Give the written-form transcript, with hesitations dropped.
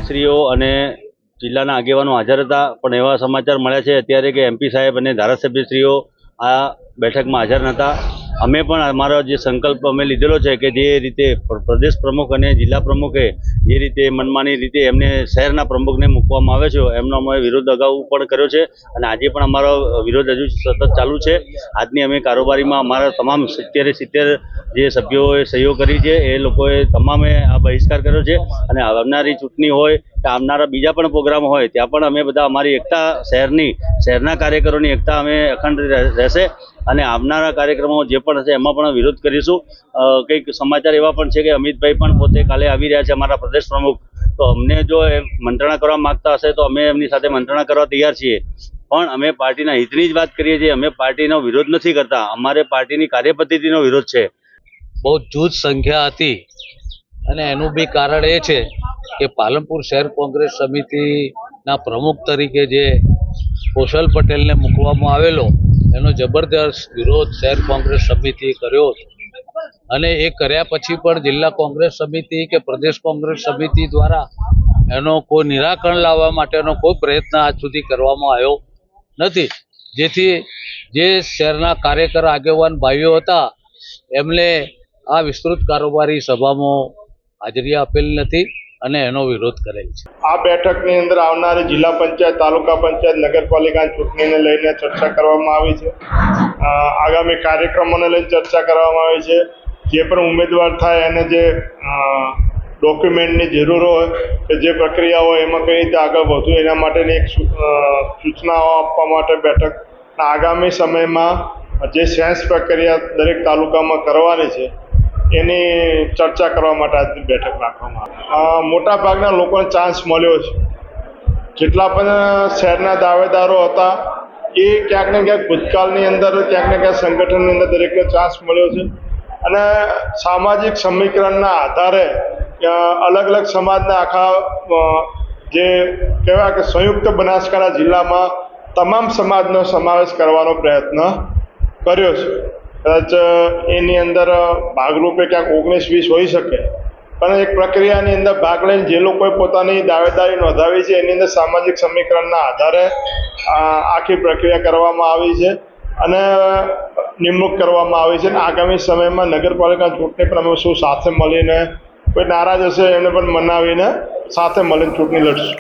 મંત્રીશ્રીઓ અને જિલ્લાના આગેવાનો હાજર હતા, પણ એવા સમાચાર મળ્યા છે અત્યારે કે એમપી સાહેબ અને ધારાસભ્યશ્રીઓ આ બેઠકમાં હાજર નહોતા. અમે પણ અમારો જે સંકલ્પ અમે લીધેલો છે કે જે રીતે પ્રદેશ પ્રમુખ અને જિલ્લા પ્રમુખે જે રીતે મનમાની રીતે એમને શહેરના પ્રમુખને મૂકવામાં આવે છે એમનો અમે વિરોધ અગાઉ પણ કર્યો છે અને આજે પણ અમારો વિરોધ હજુ સતત ચાલુ છે. આજની અમે કારોબારીમાં અમારા તમામ 70 જે સભ્યોએ સહીઓ કરી છે એ લોકોએ તમામે આ બહિષ્કાર કર્યો છે અને આવનારી ચૂંટણી હોય કે આવનારા બીજા પણ પ્રોગ્રામ હોય ત્યાં પણ અમે બધા અમારી એકતા શહેરના કાર્યકરોની એકતા અમે અખંડ રહેશે અને આવનારા કાર્યક્રમો જે પણ હશે એમાં પણ વિરોધ કરીશું. કંઈક સમાચાર એવા પણ છે કે અમિતભાઈ પણ પોતે કાલે આવી રહ્યા છે, અમારા પ્રદેશ પ્રમુખ. તો અમને જો એ મંત્રણા કરવા માગતા હશે તો અમે એમની સાથે મંત્રણા કરવા તૈયાર છીએ, પણ અમે પાર્ટીના હિતની જ વાત કરીએ છીએ. અમે પાર્ટીનો વિરોધ નથી કરતા, અમારે પાર્ટીની કાર્યપદ્ધતિનો વિરોધ છે. બહુ જૂથ સંખ્યા હતી અને એનું બી કારણ એ છે કે પાલનપુર શહેર કોંગ્રેસ સમિતિના પ્રમુખ તરીકે જે કૌશલ પટેલને મૂકવામાં આવેલો એનો જબરદસ્ત વિરોધ શહેર કોંગ્રેસ સમિતિએ કર્યો હતો અને એ કર્યા પછી પણ જિલ્લા કોંગ્રેસ સમિતિ કે પ્રદેશ કોંગ્રેસ સમિતિ દ્વારા એનો કોઈ નિરાકરણ લાવવા માટેનો કોઈ પ્રયત્ન આજ સુધી કરવામાં આવ્યો નથી, જેથી જે શહેરના કાર્યકર આગેવાન ભાઈઓ હતા એમને આ વિસ્તૃત કારોબારી સભામાં હાજરી આપેલ નથી અને એનો વિરોધ કરેલ છે. આ બેઠકની અંદર આવનારી જિલ્લા પંચાયત, તાલુકા પંચાયત, નગરપાલિકાની ચૂંટણીને લઈને ચર્ચા કરવામાં આવી છે. આગામી કાર્યક્રમોને લઈને ચર્ચા કરવામાં આવી છે. જે પણ ઉમેદવાર થાય એને જે ડોક્યુમેન્ટની જરૂર હોય કે જે પ્રક્રિયા હોય એમાં કઈ રીતે આગળ વધવું એના માટેની એક સૂચનાઓ આપવા માટે બેઠક આગામી સમયમાં જે સેન્સ પ્રક્રિયા દરેક તાલુકામાં કરવાની છે એની ચર્ચા કરવા માટે આજની બેઠક રાખવામાં આવી. મોટાભાગના લોકોને ચાન્સ મળ્યો છે. જેટલા પણ શહેરના દાવેદારો હતા એ ક્યાંક ને ક્યાંક ભૂતકાળની અંદર ક્યાંક ને ક્યાંક સંગઠનની અંદર દરેકને ચાન્સ મળ્યો છે અને સામાજિક સમીકરણના આધારે અલગ અલગ સમાજના આખા જે કહેવાય કે સંયુક્ત બનાસકાંઠા જિલ્લામાં તમામ સમાજનો સમાવેશ કરવાનો પ્રયત્ન કર્યો છે. કદાચ એની અંદર ભાગરૂપે ક્યાંક 19-20 હોઈ શકે, પણ એક પ્રક્રિયાની અંદર ભાગ લઈને જે લોકોએ પોતાની દાવેદારી નોંધાવી છે એની અંદર સામાજિક સમીકરણના આધારે આખી પ્રક્રિયા કરવામાં આવી છે અને નિમણૂક કરવામાં આવી છે. અને આગામી સમયમાં નગરપાલિકા ચૂંટણી પણ અમે શું સાથે મળીને કોઈ નારાજ હશે એને પણ મનાવીને સાથે મળીને ચૂંટણી લડશું.